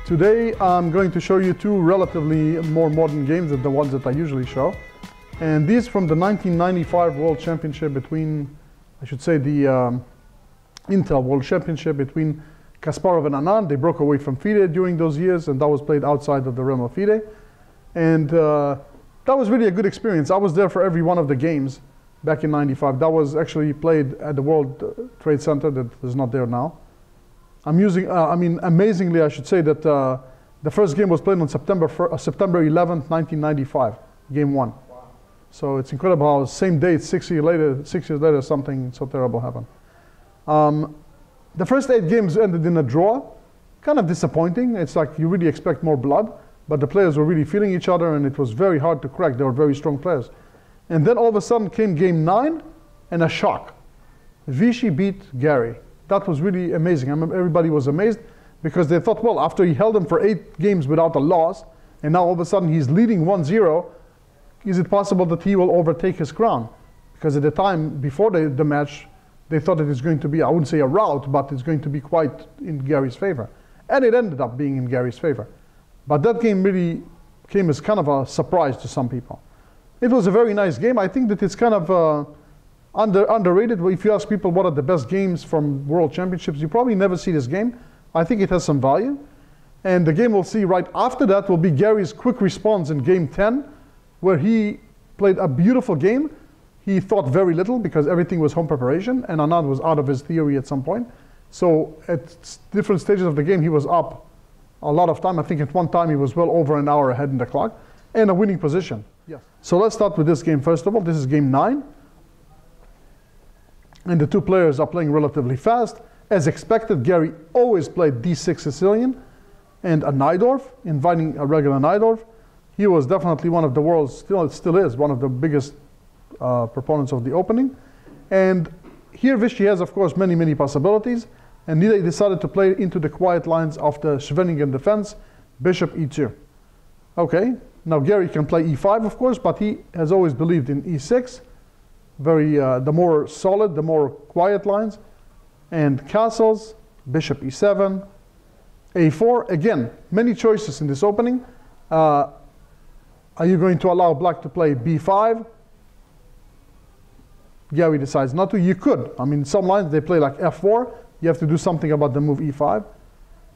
Today I'm going to show you two relatively more modern games than the ones that I usually show. And these from the 1995 World Championship between, I should say the Intel World Championship between Kasparov and Anand. They broke away from FIDE during those years, and that was played outside of the realm of FIDE. And that was really a good experience. I was there for every one of the games back in '95. That was actually played at the World Trade Center that is not there now. Amazingly, I should say that the first game was played on September 11th, 1995, game 1. Wow. So it's incredible how same date, 6 years later, something so terrible happened. The first 8 games ended in a draw, kind of disappointing. It's like you really expect more blood, but the players were really feeling each other and it was very hard to crack. They were very strong players. And then all of a sudden came game 9 and a shock. Vichy beat Garry. That was really amazing. I remember everybody was amazed because they thought, well, after he held him for 8 games without a loss, and now all of a sudden he's leading 1-0, is it possible that he will overtake his crown? Because at the time, before the match, they thought it was going to be, I wouldn't say a rout, but it's going to be quite in Garry's favor. And it ended up being in Garry's favor. But that game really came as kind of a surprise to some people. It was a very nice game. I think that it's kind of underrated. If you ask people what are the best games from World Championships, you probably never see this game. I think it has some value. And the game we'll see right after that will be Garry's quick response in game 10, where he played a beautiful game. He thought very little because everything was home preparation, and Anand was out of his theory at some point. So at different stages of the game, he was up a lot of time. I think at one time he was well over an hour ahead in the clock, and a winning position. Yes. So let's start with this game first of all. This is game 9. And the two players are playing relatively fast. As expected, Garry always played d6 Sicilian and a Najdorf, inviting a regular Najdorf. He was definitely one of the world's, still is, one of the biggest proponents of the opening. And here Vichy has, of course, many possibilities. And they decided to play into the quiet lines of the Scheveningen defense, bishop e2. Okay, now Garry can play e5, of course, but he has always believed in e6. The more solid, the more quiet lines. And castles, bishop e7, a4. Again, many choices in this opening. Are you going to allow black to play b5? Garry decides not to. You could. I mean, some lines they play like f4. You have to do something about the move e5.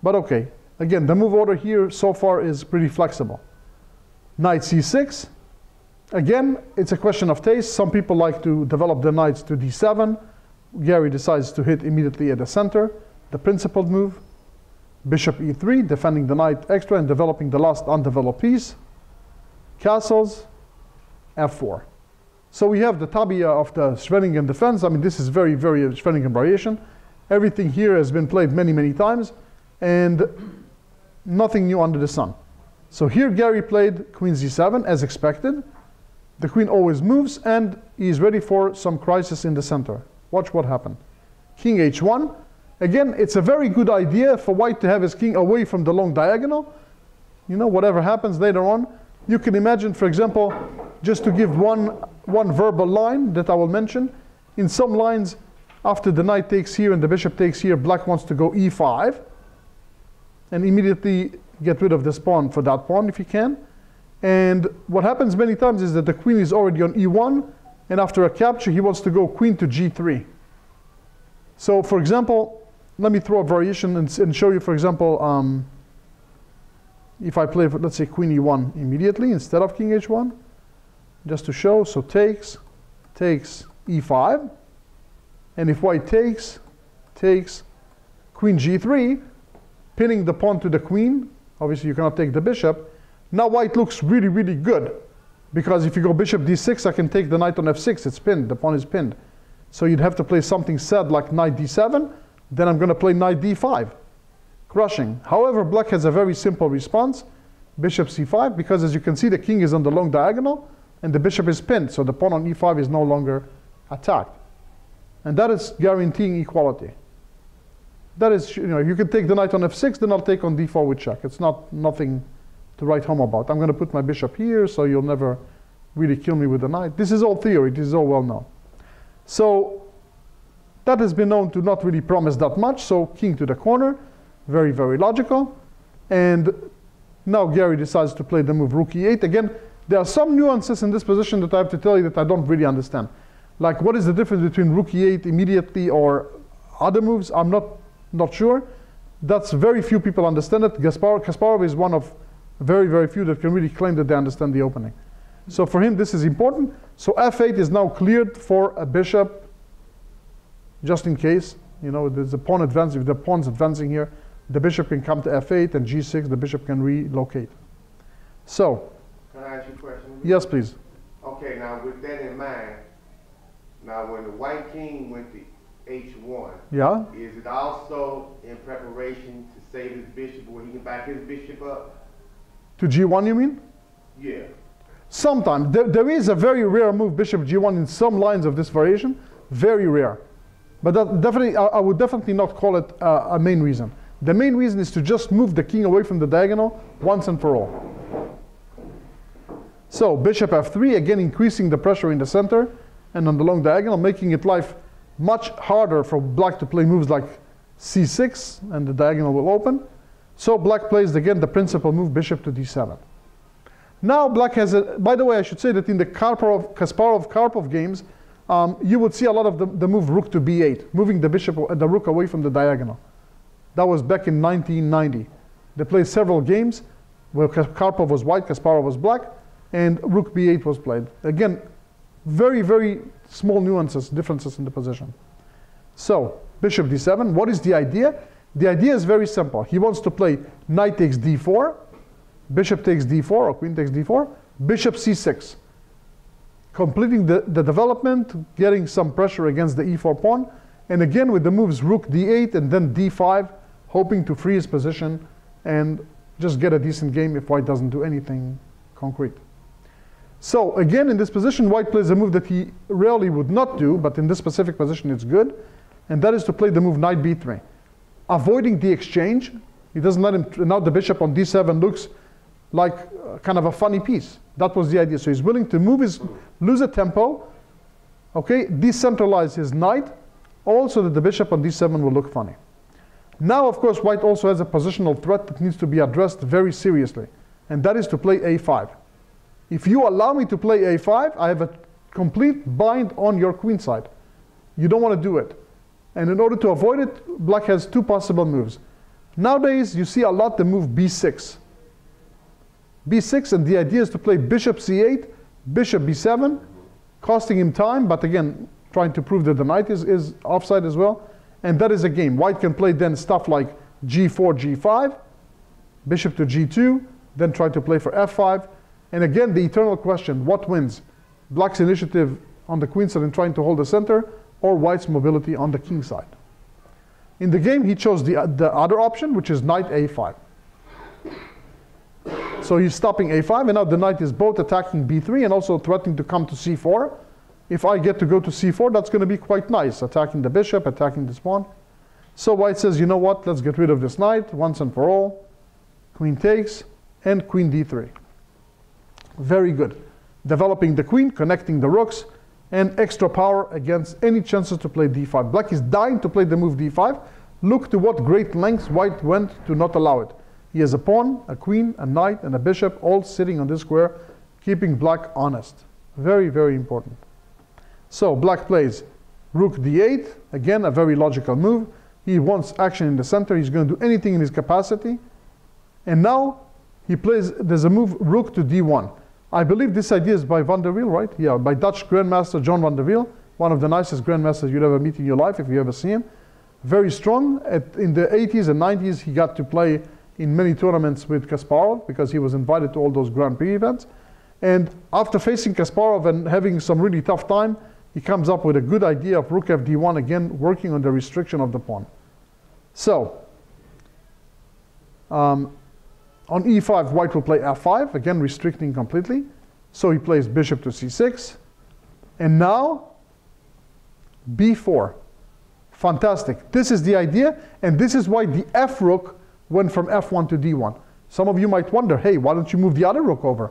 But okay, again, the move order here so far is pretty flexible. Knight c6. Again, it's a question of taste. Some people like to develop their knights to d7. Garry decides to hit immediately at the center, the principled move. Bishop e3, defending the knight extra and developing the last undeveloped piece. Castles, f4. So we have the tabia of the Scheveningen defense. I mean, this is very Scheveningen variation. Everything here has been played many times, and nothing new under the sun. So here Garry played queen z7 as expected. The queen always moves, and he's ready for some crisis in the center. Watch what happened. King h1. Again, it's a very good idea for white to have his king away from the long diagonal. You know, whatever happens later on. You can imagine, for example, just to give one verbal line that I will mention. In some lines, after the knight takes here and the bishop takes here, black wants to go e5 and immediately get rid of this pawn for that pawn if you can. And what happens many times is that the queen is already on e1, and after a capture, he wants to go queen to g3. So, for example, let me throw a variation and show you, for example, if I play, let's say, queen e1 immediately instead of king h1, just to show. So takes e5, and if white takes queen g3, pinning the pawn to the queen. Obviously, you cannot take the bishop. Now white looks really good, because if you go bishop d6, I can take the knight on f6. It's pinned. The pawn is pinned. So you'd have to play something sad like knight d7. Then I'm going to play knight d5, crushing. However, black has a very simple response. Bishop c5, because as you can see, the king is on the long diagonal, and the bishop is pinned. So the pawn on e5 is no longer attacked. And that is guaranteeing equality. That is, you know, if you can take the knight on f6, then I'll take on d4 with check. It's nothing to write home about. I'm going to put my bishop here, so you'll never really kill me with the knight. This is all theory. This is all well known. So that has been known to not really promise that much. So king to the corner, very logical. And now Garry decides to play the move rook e8. Again, there are some nuances in this position that I have to tell you that I don't really understand. Like, what is the difference between rook e8 immediately or other moves? I'm not sure. That's very few people understand it. Kasparov is one of very, very few that can really claim that they understand the opening. So for him, this is important. So f8 is now cleared for a bishop, just in case. You know, there's a pawn advance. If the pawn's advancing here, the bishop can come to f8, and g6, the bishop can relocate. So, can I ask you a question? Yes, please. Okay, now with that in mind, now when the white king went to h1, yeah, is it also in preparation to save his bishop where he can back his bishop up? To g1, you mean? Yeah. Sometimes. There is a very rare move, bishop g1, in some lines of this variation. Very rare. But that definitely, I would definitely not call it a main reason. The main reason is to just move the king away from the diagonal once and for all. So bishop f3, again increasing the pressure in the center and on the long diagonal, making it life much harder for black to play moves like c6, and the diagonal will open. So black plays again the principal move, bishop to d7. Now black has a, by the way, I should say that in the Kasparov-Karpov games, you would see a lot of the move rook to b8, moving the bishop, the rook away from the diagonal. That was back in 1990. They played several games where Karpov was white, Kasparov was black, and rook b8 was played. Again, very, very small nuances, differences in the position. So, bishop d7, what is the idea? The idea is very simple. He wants to play knight takes d4, bishop takes d4, or queen takes d4, bishop c6. Completing the development, getting some pressure against the e4 pawn, and again with the moves rook d8 and then d5, hoping to free his position and just get a decent game if white doesn't do anything concrete. So again, in this position, white plays a move that he rarely would not do, but in this specific position it's good, and that is to play the move knight b3. Avoiding the exchange, he doesn't let him, now the bishop on d7 looks like kind of a funny piece. That was the idea. So he's willing to move lose a tempo, okay, decentralize his knight, also that the bishop on d7 will look funny. Now, of course, white also has a positional threat that needs to be addressed very seriously, and that is to play a5. If you allow me to play a5, I have a complete bind on your queen side. You don't want to do it. And in order to avoid it, black has two possible moves. Nowadays, you see a lot the move b6. b6, and the idea is to play bishop c8, bishop b7, costing him time, but again, trying to prove that the knight is offside as well. And that is a game. White can play then stuff like g4, g5, bishop to g2, then try to play for f5. And again, the eternal question, what wins? Black's initiative on the queen side and trying to hold the center, or white's mobility on the king side? In the game, he chose the other option, which is knight a5. So he's stopping a5, and now the knight is both attacking b3 and also threatening to come to c4. If I get to go to c4, that's going to be quite nice, attacking the bishop, attacking this pawn. So white says, you know what, let's get rid of this knight once and for all. Queen takes, and queen d3. Very good. Developing the queen, connecting the rooks, and extra power against any chances to play d5. Black is dying to play the move d5. Look to what great lengths white went to not allow it. He has a pawn, a queen, a knight, and a bishop all sitting on this square, keeping black honest. Very, very important. So black plays rook d8, again a very logical move. He wants action in the center. He's going to do anything in his capacity. And now he plays, there's a move rook to d1. I believe this idea is by Van der Wiel, right? Yeah, by Dutch Grandmaster John Van der Wiel, one of the nicest grandmasters you'd ever meet in your life if you ever see him. Very strong. In the 80s and 90s, he got to play in many tournaments with Kasparov because he was invited to all those Grand Prix events. And after facing Kasparov and having some really tough time, he comes up with a good idea of rook fd1, again, working on the restriction of the pawn. So, on e5, white will play f5, again, restricting completely. So he plays bishop to c6. And now, b4. Fantastic. This is the idea, and this is why the f rook went from f1 to d1. Some of you might wonder, hey, why don't you move the other rook over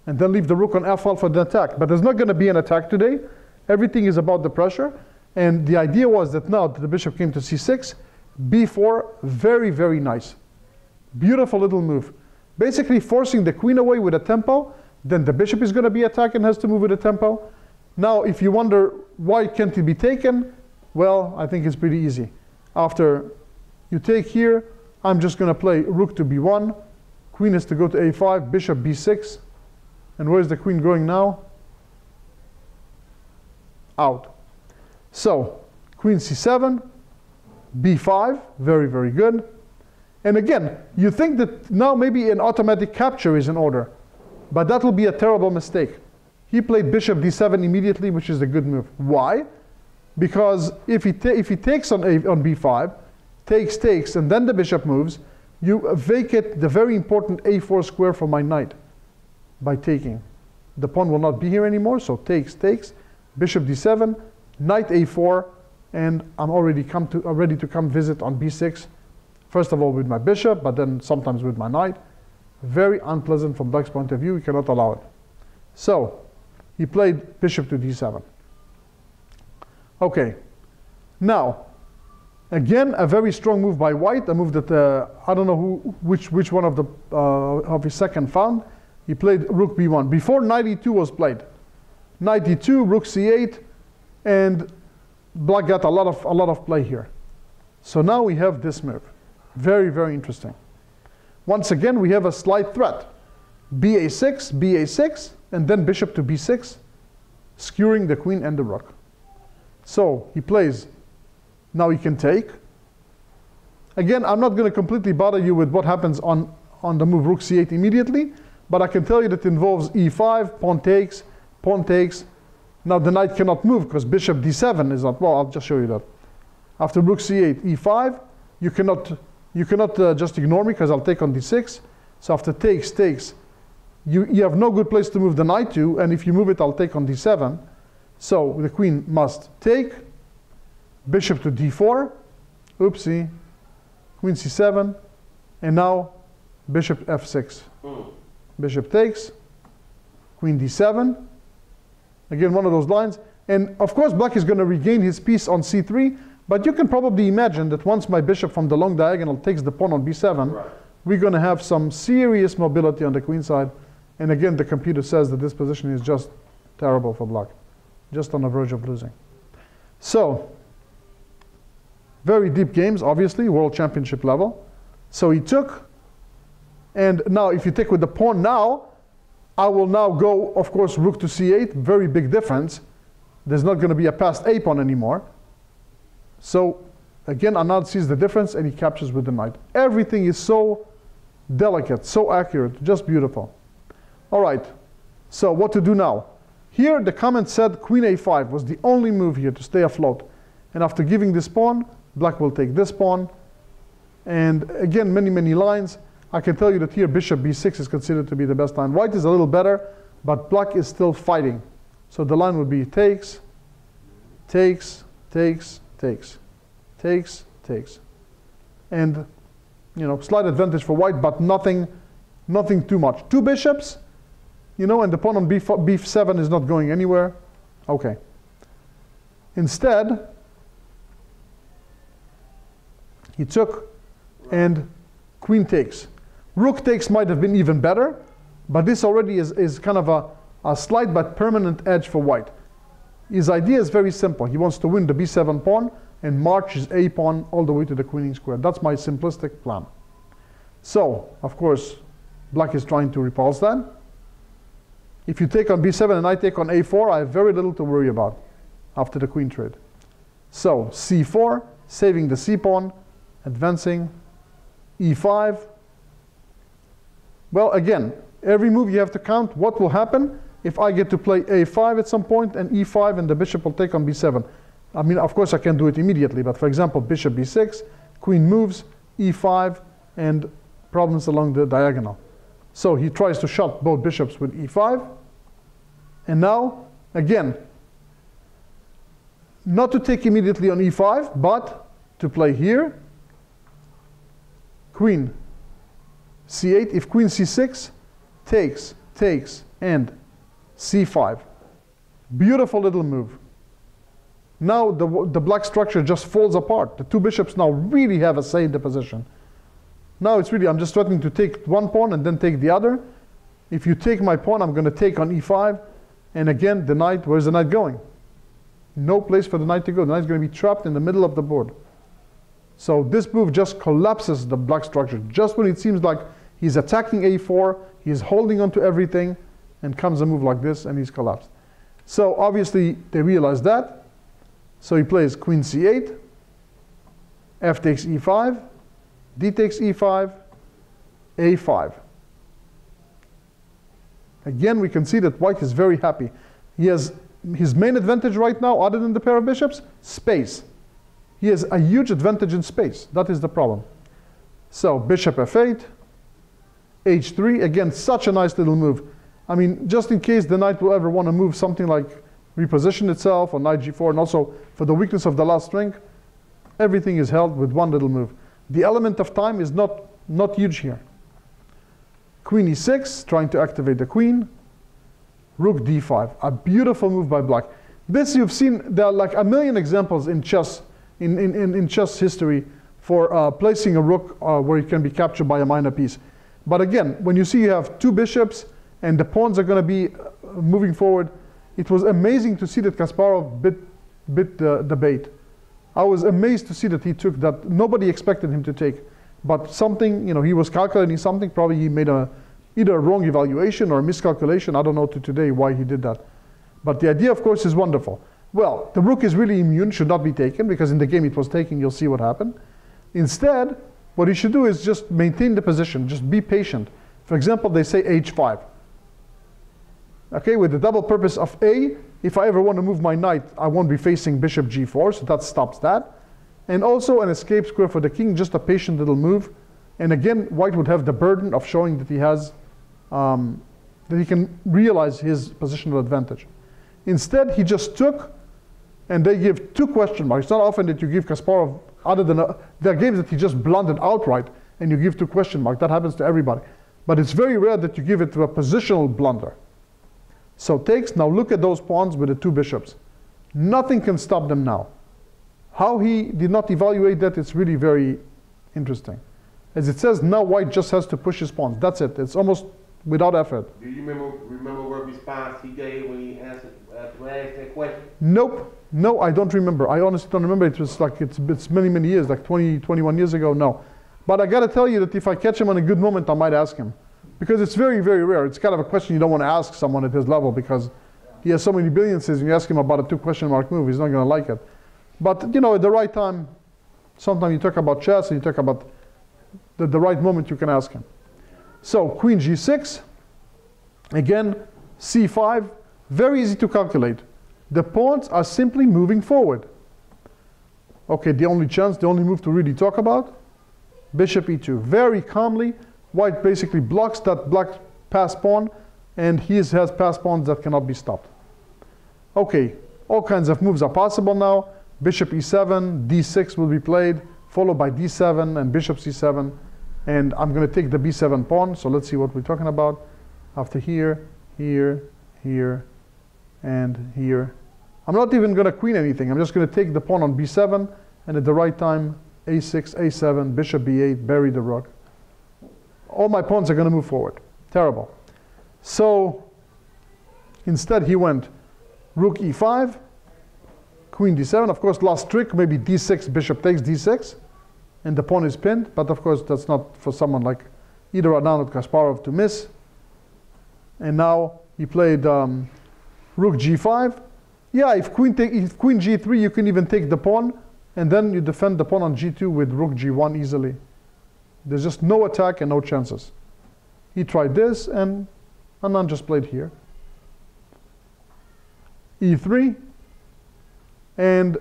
and then leave the rook on f1 for the attack? But there's not going to be an attack today. Everything is about the pressure. And the idea was that now that the bishop came to c6, b4, very, very nice. Beautiful little move. Basically forcing the queen away with a tempo, then the bishop is going to be attacked and has to move with a tempo. Now, if you wonder why can't it be taken, well, I think it's pretty easy. After you take here, I'm just going to play rook to b1, queen has to go to a5, bishop b6, and where's the queen going now? Out. So, queen c7, b5, very, very good. And again, you think that now maybe an automatic capture is in order, but that will be a terrible mistake. He played bishop d7 immediately, which is a good move. Why? Because if he takes on b5, takes, and then the bishop moves, you vacate the very important a4 square for my knight by taking. The pawn will not be here anymore, so takes, bishop d7, knight a4, and I'm already ready to come visit on b6. First of all with my bishop, but then sometimes with my knight. Very unpleasant from black's point of view, we cannot allow it. So, he played bishop to d7. Okay, now, again, a very strong move by white, a move that I don't know which one of his second found. He played rook b1. Before knight e2 was played. Knight e2, rook c8, and black got a lot of play here. So now we have this move. Very, very interesting. Once again, we have a slight threat. ba6, and then bishop to b6, skewering the queen and the rook. So he plays. Now he can take. Again, I'm not going to completely bother you with what happens on the move rook c8 immediately, but I can tell you that it involves e5, pawn takes. Now the knight cannot move because bishop d7 is not, well, I'll just show you that. After rook c8, e5, you cannot just ignore me because I'll take on d6. So after takes, you have no good place to move the knight to, and if you move it, I'll take on d7. So the queen must take, bishop to d4, oopsie, queen c7, and now bishop f6. Bishop takes, queen d7. Again, one of those lines. And of course, black is going to regain his piece on c3, but you can probably imagine that once my bishop from the long diagonal takes the pawn on b7, right, we're going to have some serious mobility on the queen side. And again, the computer says that this position is just terrible for black, just on the verge of losing. So, very deep games, obviously, world championship level. So he took, and now if you take with the pawn now, I will now go, of course, rook to c8, very big difference. There's not going to be a passed a pawn anymore. So, again, Anand sees the difference and he captures with the knight. Everything is so delicate, so accurate, just beautiful. All right, so what to do now? Here, the comment said queen a5 was the only move here to stay afloat. And after giving this pawn, black will take this pawn. And again, many lines. I can tell you that here bishop b6 is considered to be the best line. White is a little better, but black is still fighting. So the line would be takes, and slight advantage for white, but nothing too much. Two bishops, and the pawn on b7 is not going anywhere. Okay. Instead, he took and queen takes. Rook takes might have been even better, but this already is kind of a slight but permanent edge for white. His idea is very simple. He wants to win the b7 pawn and march his a pawn all the way to the queening square. That's my simplistic plan. So, of course, black is trying to repulse that. If you take on b7 and I take on a4, I have very little to worry about after the queen trade. So, c4, saving the c pawn, advancing, e5. Well, again, every move you have to count what will happen if I get to play a5 at some point and e5 and the bishop will take on b7. I mean, of course I can do it immediately, but for example, bishop b6, queen moves, e5, and problems along the diagonal. So he tries to shut both bishops with e5. And now, again, not to take immediately on e5, but to play here. Queen c8, if queen c6, takes, and c5. Beautiful little move. Now the black structure just falls apart. The two bishops now really have a say in the position. Now it's really, I'm just threatening to take one pawn and then take the other. If you take my pawn, I'm going to take on e5. And again, the knight, where's the knight going? No place for the knight to go. The knight's going to be trapped in the middle of the board. So this move just collapses the black structure. Just when it seems like he's attacking a4, he's holding on to everything, and comes a move like this, and he's collapsed. So obviously, they realize that. So he plays queen c8, f takes e5, d takes e5, a5. Again, we can see that white is very happy. He has his main advantage right now, other than the pair of bishops, space. He has a huge advantage in space. That is the problem. So bishop f8, h3. Again, such a nice little move. I mean, just in case the knight will ever want to move something like reposition itself or knight g4, and also for the weakness of the last string, everything is held with one little move. The element of time is not huge here. Queen e6, trying to activate the queen. Rook d5, a beautiful move by black. This you've seen, there are like a million examples in chess, in chess history for placing a rook where it can be captured by a minor piece. But again, when you see you have two bishops and the pawns are going to be moving forward, it was amazing to see that Kasparov bit the bait. I was amazed to see that he took that. Nobody expected him to take. But something, you know, he was calculating something. Probably he made either a wrong evaluation or a miscalculation. I don't know to today why he did that. But the idea, of course, is wonderful. Well, the rook is really immune, should not be taken, because in the game it was taken, you'll see what happened. Instead, what he should do is just maintain the position, just be patient. For example, they say h5. Okay, with the double purpose of A, if I ever want to move my knight, I won't be facing bishop g4, so that stops that. And also an escape square for the king, just a patient little move. And again, white would have the burden of showing that he has, that he can realize his positional advantage. Instead, he just took, and they give two question marks. It's not often that you give Kasparov, other than, there are games that he just blundered outright, and you give two question marks. That happens to everybody. But it's very rare that you give it to a positional blunder. So takes, now look at those pawns with the two bishops. Nothing can stop them now. How he did not evaluate that, it's really very interesting. As it says, now white just has to push his pawns. That's it. It's almost without effort. Do you remember what response he gave when he answered when I asked that question? Nope. No, I don't remember. I honestly don't remember. It was like, it's many, many years, like 20, 21 years ago. No. But I got to tell you that if I catch him on a good moment, I might ask him. Because it's very, very rare. It's kind of a question you don't want to ask someone at his level, because he has so many billions, and you ask him about a two question mark move, he's not going to like it. But, you know, at the right time, sometimes you talk about chess, and you talk about the right moment, you can ask him. So, queen g6. Again, c5. Very easy to calculate. The pawns are simply moving forward. Okay, the only chance, the only move to really talk about, bishop e2. Very calmly, white basically blocks that black pass pawn, and he has pass pawns that cannot be stopped. Okay, all kinds of moves are possible now. Bishop e7, d6 will be played, followed by d7 and bishop c7. And I'm going to take the b7 pawn, so let's see what we're talking about. After here, here, here, and here. I'm not even going to queen anything. I'm just going to take the pawn on b7, and at the right time, a6, a7, bishop b8, bury the rook. All my pawns are going to move forward. Terrible. So instead he went rook e5, queen d7. Of course, last trick, maybe d6, bishop takes d6, and the pawn is pinned. But of course, that's not for someone like either Anand or Kasparov to miss. And now he played rook g5. Yeah, if queen g3, you can even take the pawn, and then you defend the pawn on g2 with rook g1 easily. There's just no attack and no chances. He tried this, and Anand just played here. e3. And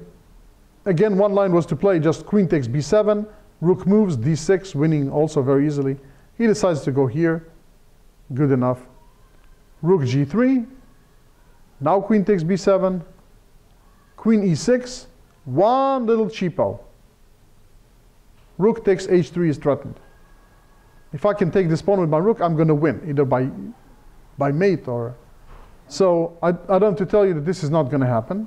again, one line was to play just queen takes b7, rook moves, d6, winning also very easily. He decides to go here. Good enough. Rook g3. Now queen takes b7. Queen e6. One little cheapo. Rook takes h3 is threatened. If I can take this pawn with my rook, I'm going to win, either by mate or... So I don't have to tell you that this is not going to happen,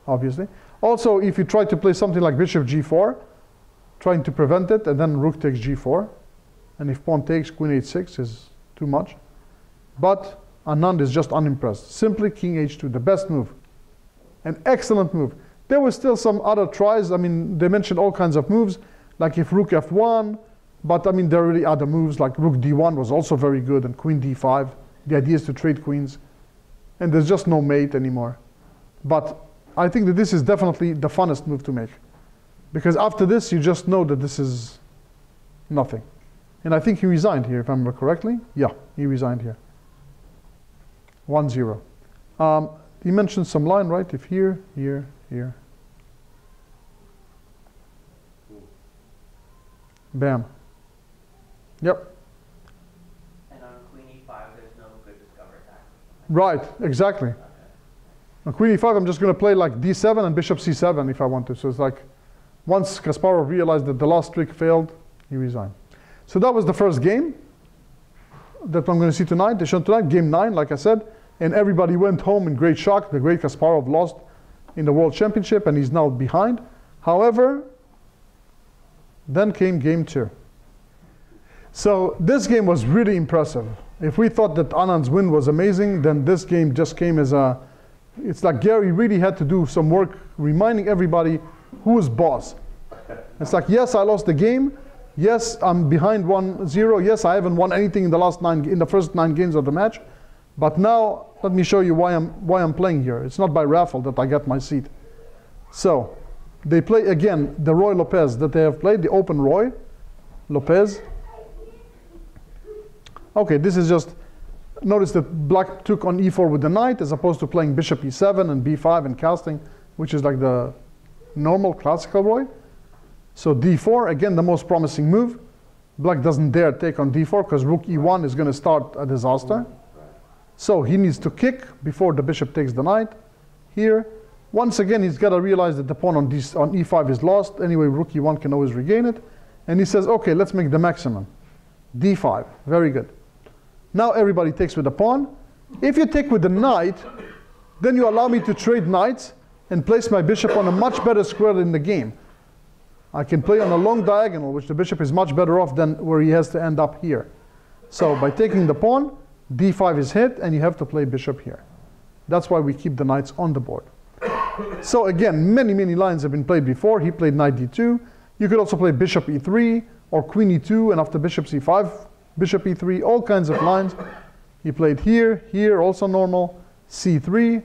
obviously. Also, if you try to play something like bishop g4, trying to prevent it, and then rook takes g4, And if pawn takes, queen h6 is too much. But Anand is just unimpressed. Simply king h2, the best move. An excellent move. There were still some other tries. I mean, they mentioned all kinds of moves, like if rook f1, but I mean, there are really other moves, like rook d1 was also very good, and queen d5. The idea is to trade queens. And there's just no mate anymore. But I think that this is definitely the funnest move to make. Because after this, you just know that this is nothing. And I think he resigned here, if I remember correctly. Yeah, he resigned here. 1-0. He mentioned some line, right? If here, here, here. Bam. Yep. And on queen e5, there's no good discover attack. Right, exactly. Okay. On queen e5, I'm just going to play like d7 and bishop c7 if I want to. So it's like, once Kasparov realized that the last trick failed, he resigned. So that was the first game that I'm going to see tonight. They showed tonight, game 9, like I said. And everybody went home in great shock. The great Kasparov lost in the World Championship, and he's now behind. However, then came game 2. So this game was really impressive. If we thought that Anand's win was amazing, then this game just came as a... It's like Garry really had to do some work reminding everybody who is boss. It's like, yes, I lost the game. Yes, I'm behind 1-0. Yes, I haven't won anything in the first 9 games of the match. But now, let me show you why I'm playing here. It's not by raffle that I get my seat. So, they play again the Roy Lopez that they have played, the open Roy Lopez. Okay, this is just, notice that black took on e4 with the knight as opposed to playing bishop e7 and b5 and casting, which is like the normal classical Roy. So d4, again, the most promising move. Black doesn't dare take on d4 because rook e1 is going to start a disaster. So he needs to kick before the bishop takes the knight here. Once again, he's got to realize that the pawn on e5 is lost. Anyway, rook e1 can always regain it. And he says, okay, let's make the maximum. d5, very good. Now everybody takes with the pawn. If you take with the knight, then you allow me to trade knights and place my bishop on a much better square in the game. I can play on a long diagonal, which the bishop is much better off than where he has to end up here. So by taking the pawn, d5 is hit, and you have to play bishop here. That's why we keep the knights on the board. So again, many, many lines have been played before. He played knight d2. You could also play bishop e3, or queen e2, and after bishop c5, bishop e3, all kinds of lines. He played here, here, also normal, c3,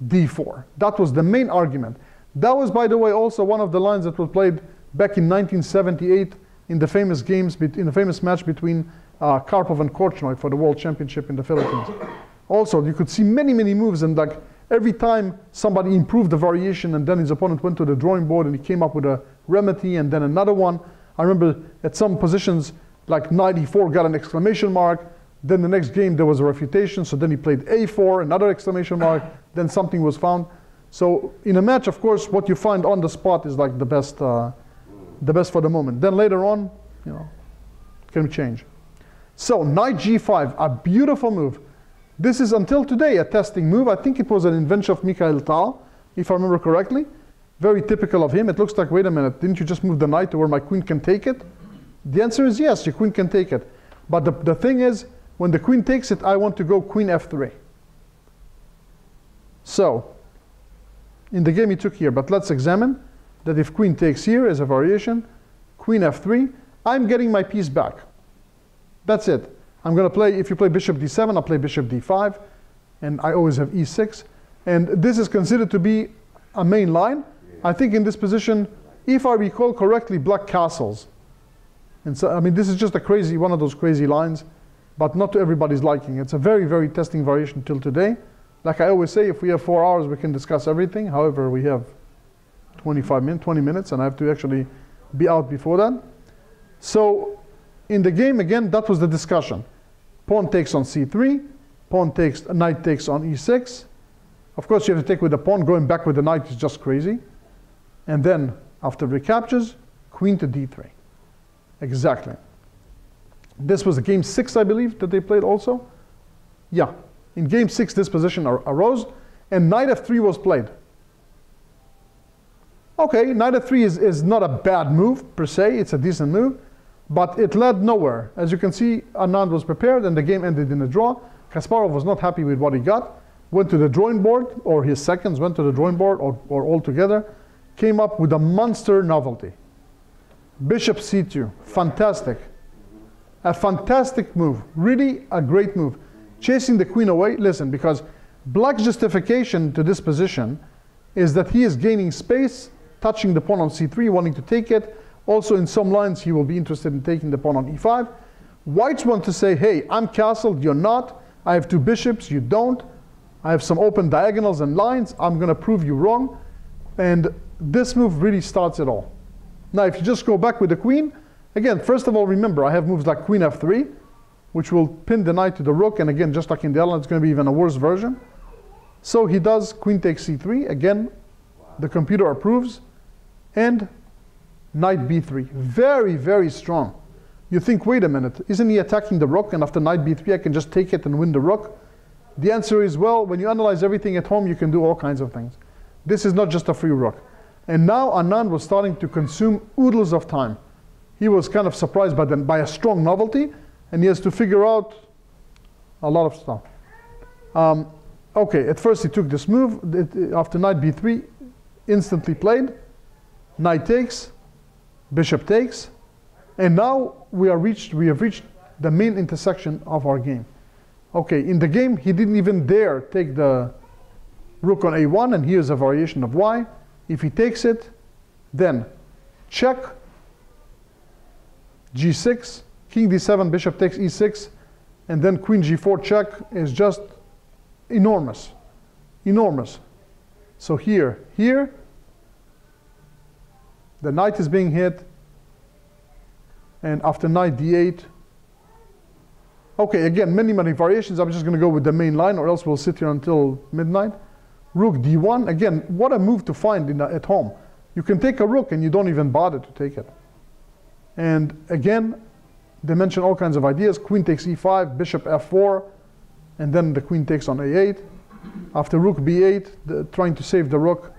d4. That was the main argument. That was, by the way, also one of the lines that was played back in 1978 in the famous games, in the famous match between Karpov and Korchnoi for the World Championship in the Philippines. Also, you could see many, many moves, and like every time somebody improved the variation and then his opponent went to the drawing board and he came up with a remedy and then another one. I remember at some positions, like knight e4 got an exclamation mark, then the next game there was a refutation, so then he played a4, another exclamation mark, then something was found. So in a match, of course, what you find on the spot is like the best for the moment. Then later on, you know, it can change. So knight g5, a beautiful move. This is until today a testing move. I think it was an invention of Mikhail Tal, if I remember correctly. Very typical of him. It looks like, wait a minute, didn't you just move the knight to where my queen can take it? The answer is yes, your queen can take it. But the thing is, when the queen takes it, I want to go queen f3. So, in the game he took here, but let's examine that if queen takes here as a variation, queen f3, I'm getting my piece back. That's it. I'm going to play, if you play bishop d7, I'll play bishop d5, and I always have e6. And this is considered to be a main line. I think in this position, if I recall correctly, black castles. And so, I mean, this is just a crazy, one of those crazy lines, but not to everybody's liking. It's a very, very testing variation till today. Like I always say, if we have 4 hours, we can discuss everything. However, we have 20 minutes, and I have to actually be out before that. So, in the game, again, that was the discussion. Pawn takes on c3, knight takes on e6. Of course, you have to take with the pawn. Going back with the knight is just crazy. And then, after recaptures, queen to d3. Exactly. This was game 6, I believe, that they played also. Yeah. In game 6, this position arose, and knight f3 was played. Okay, knight f3 is not a bad move, per se. It's a decent move. But it led nowhere. As you can see, Anand was prepared and the game ended in a draw. Kasparov was not happy with what he got, went to the drawing board, or his seconds went to the drawing board, or all together, came up with a monster novelty. Bishop c2, fantastic. A fantastic move, really a great move. Chasing the queen away, listen, because black's justification to this position is that he is gaining space, touching the pawn on c3, wanting to take it. Also in some lines he will be interested in taking the pawn on e5. Whites want to say, hey, I'm castled, you're not. I have two bishops, you don't. I have some open diagonals and lines, I'm gonna prove you wrong. And this move really starts it all. Now if you just go back with the queen, again, first of all, remember, I have moves like queen f3, which will pin the knight to the rook, and again, just like in the other one, it's going to be even a worse version. So he does queen takes c3, again, the computer approves, and knight b3. Very, very strong. You think, wait a minute, isn't he attacking the rook, and after knight b3 I can just take it and win the rook? The answer is, well, when you analyze everything at home, you can do all kinds of things. This is not just a free rook. And now Anand was starting to consume oodles of time. He was kind of surprised by a strong novelty, and he has to figure out a lot of stuff. Okay, at first he took this move. After knight b3, instantly played. Knight takes, bishop takes, and now we have reached the main intersection of our game. Okay, in the game he didn't even dare take the rook on a1, and here's a variation of y. If he takes it, then check, g6, king d7, bishop takes e6, and then queen g4 check is just enormous, enormous. So here, the knight is being hit, and after knight d8, okay, again, many variations. I'm just going to go with the main line, or else we'll sit here until midnight. Rook d1, again, what a move to find at home. You can take a rook and you don't even bother to take it. And again, they mention all kinds of ideas. Queen takes e5, bishop f4, and then the queen takes on a8. After rook b8, trying to save the rook,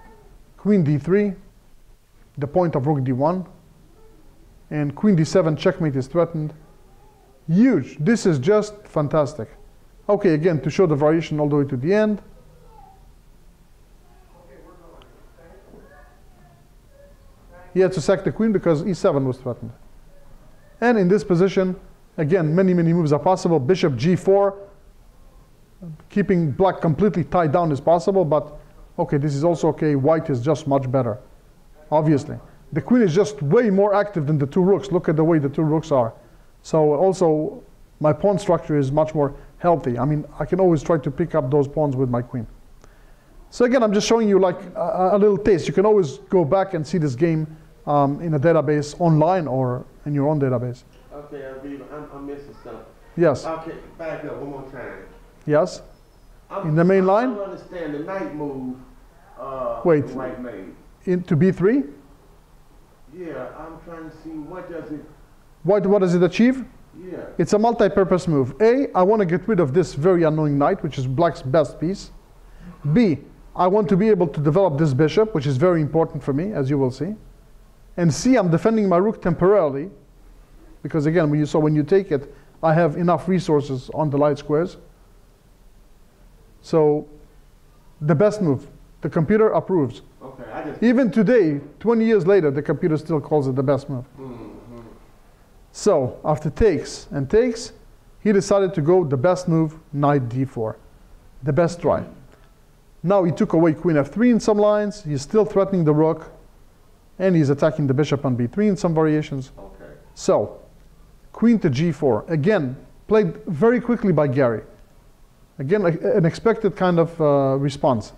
queen d3, the point of rook d1, and queen d7, checkmate is threatened. Huge. This is just fantastic. Okay, again, to show the variation all the way to the end. He had to sack the queen because e7 was threatened. And in this position, again, many moves are possible. Bishop g4, keeping black completely tied down is possible, but okay, this is also okay. White is just much better, obviously. The queen is just way more active than the two rooks. Look at the way the two rooks are. So also, my pawn structure is much more healthy. I mean, I can always try to pick up those pawns with my queen. So again, I'm just showing you like a little taste. You can always go back and see this game in a database online or in your own database. Okay, Aviv, I'm missing something. Yes. Okay, back up one more time. Yes. In the main line? I don't understand the knight move. Wait. The white made. Into b3? Yeah, I'm trying to see what does it. What does it achieve? Yeah. It's a multi-purpose move. A, I want to get rid of this very annoying knight, which is black's best piece. B, I want to be able to develop this bishop, which is very important for me, as you will see. And C, I'm defending my rook temporarily, because again, when you take it, I have enough resources on the light squares. So, the best move. The computer approves. Okay, Even today, 20 years later, the computer still calls it the best move. So, after takes and takes, he decided to go the best move, knight d4. The best try. Now he took away queen f3 in some lines, he's still threatening the rook, and he's attacking the bishop on b3 in some variations. Okay. So, queen to g4, again, played very quickly by Garry. Again, an expected kind of response.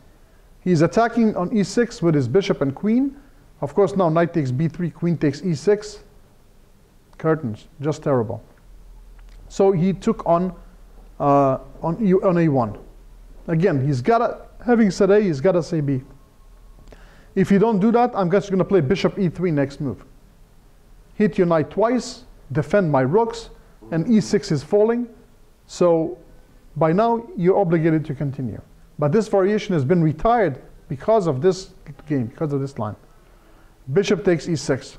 He's attacking on e6 with his bishop and queen. Of course, now knight takes b3, queen takes e6. Curtains, just terrible. So he took on a1. Again, he's got to, having said A, he's got to say B. If you don't do that, I'm just going to play bishop e3 next move. Hit your knight twice, defend my rooks, and e6 is falling. So by now, you're obligated to continue. But this variation has been retired because of this game, because of this line. Bishop takes e6.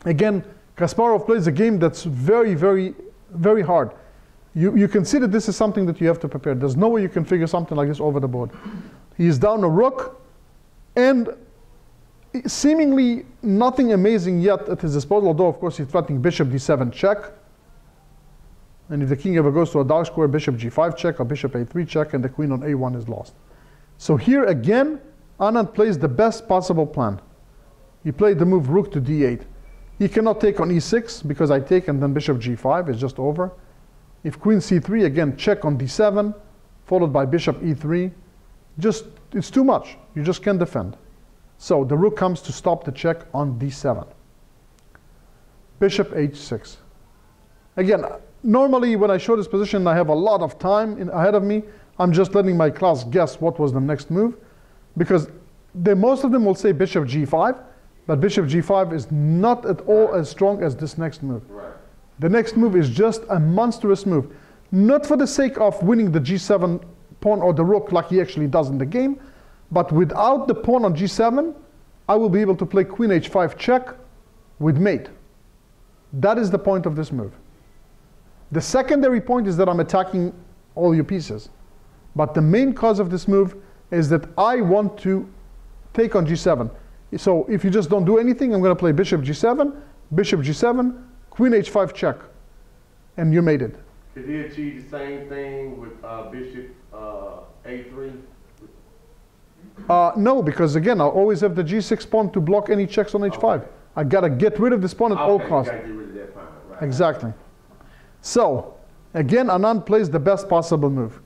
Again, Kasparov plays a game that's very, very, very hard. You can see that this is something that you have to prepare. There's no way you can figure something like this over the board. He's down a rook, and seemingly nothing amazing yet at his disposal, although of course he's threatening bishop d7 check. And if the king ever goes to a dark square, bishop g5 check or bishop a3 check, and the queen on a1 is lost. So here again, Anand plays the best possible plan. He played the move rook to d8. He cannot take on e6 because I take and then bishop g5 is just over. If queen c3, again check on d7, followed by bishop e3. Just, it's too much. You just can't defend. So the rook comes to stop the check on d7. Bishop h6. Again, normally when I show this position, I have a lot of time ahead of me. I'm just letting my class guess what was the next move, because most of them will say bishop g5, but bishop g5 is not at all as strong as this next move. Right. The next move is just a monstrous move. Not for the sake of winning the g7 pawn or the rook like he actually does in the game, but without the pawn on g7, I will be able to play queen h5 check with mate. That is the point of this move. The secondary point is that I'm attacking all your pieces. But the main cause of this move is that I want to take on g7. So if you just don't do anything, I'm going to play bishop g7, queen h5 check, and you made it. Did he achieve the same thing with bishop a3? No, because again, I'll always have the g6 pawn to block any checks on h5. Okay. I got to get rid of this pawn at all costs. You gotta get rid of that pawn, right. Exactly. So, again, Anand plays the best possible move.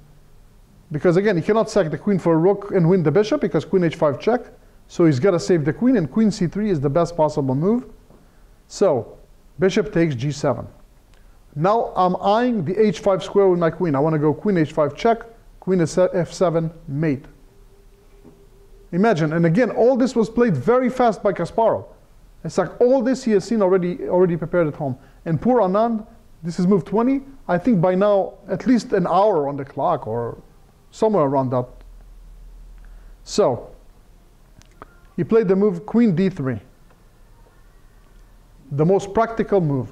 Because again, he cannot sack the queen for a rook and win the bishop because queen h5 check. So he's got to save the queen, and queen c3 is the best possible move. So, bishop takes g7. Now I'm eyeing the h5 square with my queen. I want to go queen h5 check, queen f7 mate. Imagine, and again, all this was played very fast by Kasparov. It's like all this he has seen already prepared at home. And poor Anand, this is move 20. I think by now, at least an hour on the clock or somewhere around that. So, he played the move queen d3. The most practical move.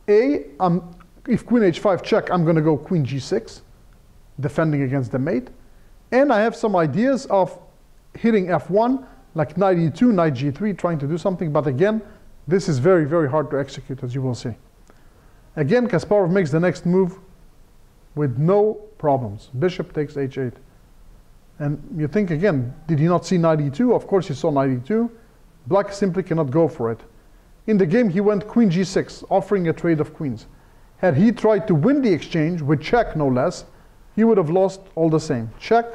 If queen h5 check, I'm going to go queen g6, defending against the mate. And I have some ideas of hitting f1, like knight e2, knight g3, trying to do something. But again, this is very, very hard to execute, as you will see. Again, Kasparov makes the next move with no problems. Bishop takes h8. And you think again, did he not see knight e2? Of course he saw knight e2. Black simply cannot go for it. In the game, he went queen g6, offering a trade of queens. Had he tried to win the exchange, with check no less, he would have lost all the same. Check,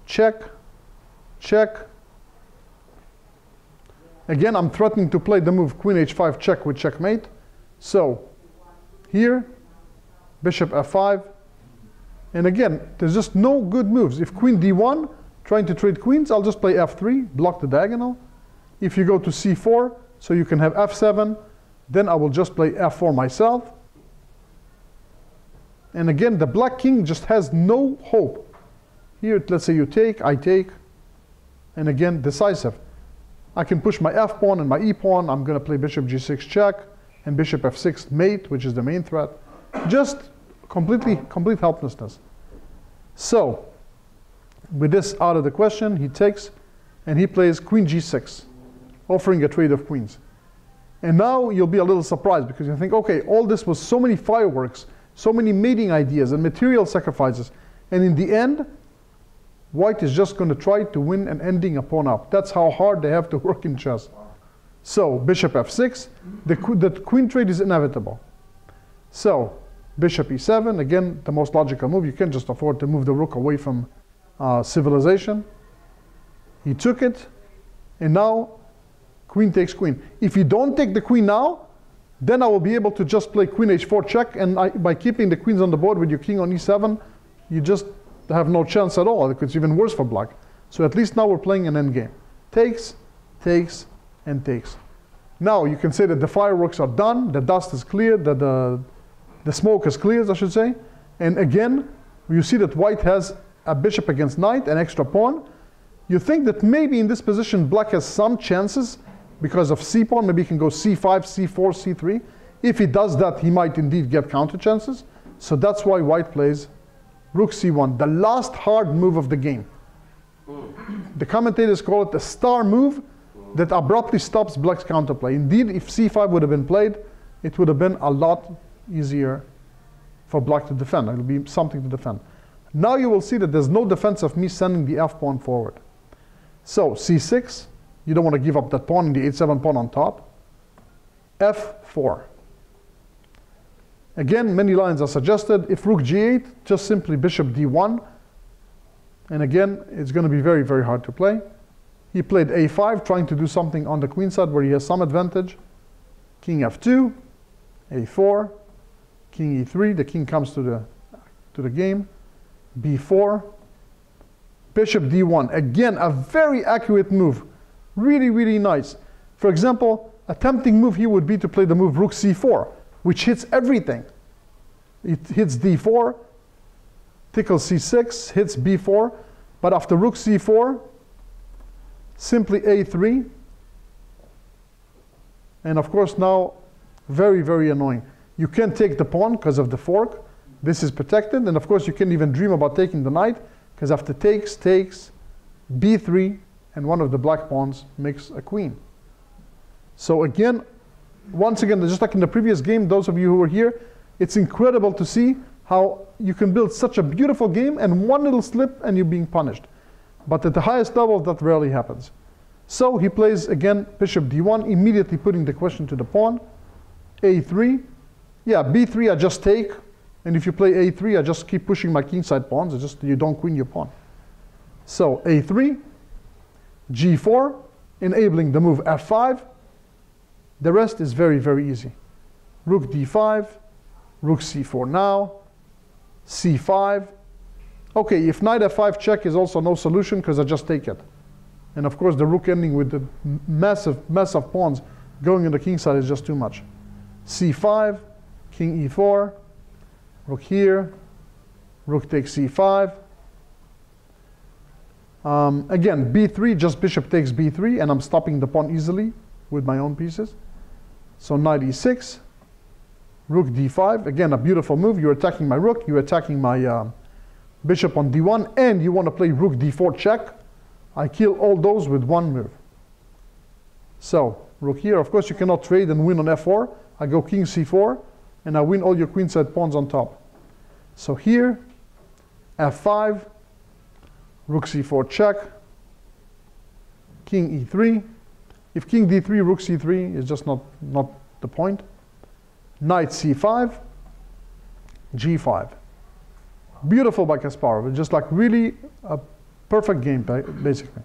check, check. Again, I'm threatening to play the move queen h5 check with checkmate. So, here, bishop f5. And again, there's just no good moves. If queen d1, trying to trade queens, I'll just play f3, block the diagonal. If you go to c4, so you can have f7, then I will just play f4 myself. And again, the black king just has no hope. Here, let's say you take, I take, and again, decisive. I can push my f pawn and my e pawn. I'm going to play bishop g6 check and bishop f6 mate, which is the main threat. Just complete helplessness. So, with this out of the question, he takes and he plays queen g6, offering a trade of queens. And now you'll be a little surprised because you think, okay, all this was so many fireworks, so many mating ideas and material sacrifices, and in the end, white is just going to try to win an ending a pawn up. That's how hard they have to work in chess. So, bishop f6, the queen trade is inevitable. So, bishop e7, again, the most logical move. You can't just afford to move the rook away from civilization. He took it, and now queen takes queen. If you don't take the queen now, then I will be able to just play queen h4 check, and by keeping the queens on the board with your king on e7, you just have no chance at all. It's even worse for black. So at least now we're playing an endgame. Takes, takes, and takes. Now you can say that the fireworks are done, the dust is cleared, that the smoke is cleared, I should say. And again, you see that white has a bishop against knight, an extra pawn. You think that maybe in this position black has some chances because of c pawn. Maybe he can go c5, c4, c3. If he does that, he might indeed get counter chances. So that's why white plays rook c1, the last hard move of the game. The commentators call it the star move that abruptly stops black's counterplay. Indeed, if c5 would have been played, it would have been a lot easier for black to defend. It will be something to defend. Now you will see that there's no defense of me sending the f pawn forward. So c6, you don't want to give up that pawn and the h7 pawn on top. f4. Again, many lines are suggested. If rook g8, just simply bishop d1. And again, it's going to be very, very hard to play. He played a5, trying to do something on the queen side where he has some advantage. King f2, a4, king e3. The king comes to the game. b4, bishop d1. Again, a very accurate move. Really, really nice. For example, a tempting move here would be to play the move rook c4, which hits everything. It hits d4, tickles c6, hits b4, but after rook c4, simply a3. And of course now, very, very annoying. You can't take the pawn because of the fork. This is protected, and of course you can't even dream about taking the knight, because after takes, b3, and one of the black pawns makes a queen. So again, once again, just like in the previous game, those of you who were here, it's incredible to see how you can build such a beautiful game and one little slip and you're being punished. But at the highest level, that rarely happens. So he plays again bishop d1, immediately putting the question to the pawn. a3, yeah, b3 I just take, and if you play a3, I just keep pushing my kingside pawns. It's just you don't queen your pawn. So a3, g4, enabling the move f5. The rest is very, very easy. Rook d5, rook c4 now, c5. Okay, if knight f5 check is also no solution because I just take it. And of course the rook ending with the massive mess of pawns going on the king side is just too much. c5, king e4, rook here, rook takes c5. Again, b3, just bishop takes b3, and I'm stopping the pawn easily with my own pieces. So knight e6, rook d5. Again, a beautiful move. You're attacking my rook, you're attacking my bishop on d1, and you want to play rook d4 check. I kill all those with one move. So, rook here. Of course, you cannot trade and win on f4. I go king c4, and I win all your queenside pawns on top. So here, f5, rook c4 check, king e3. If king d3, rook c3 is just not the point. Knight c5, g5. Beautiful by Kasparov. It's just like really a perfect game, basically.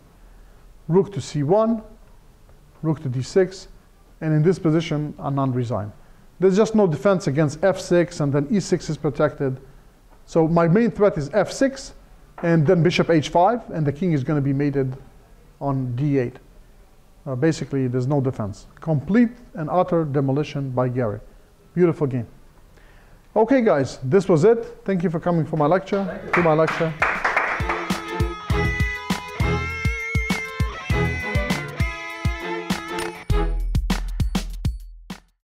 Rook to c1, rook to d6, and in this position, Anand resigned. There's just no defense against f6, and then e6 is protected. So my main threat is f6, and then bishop h5, and the king is going to be mated on d8. Basically, there's no defense. Complete and utter demolition by Garry. Beautiful game. Okay, guys, this was it. Thank you for coming for my lecture. To my lecture.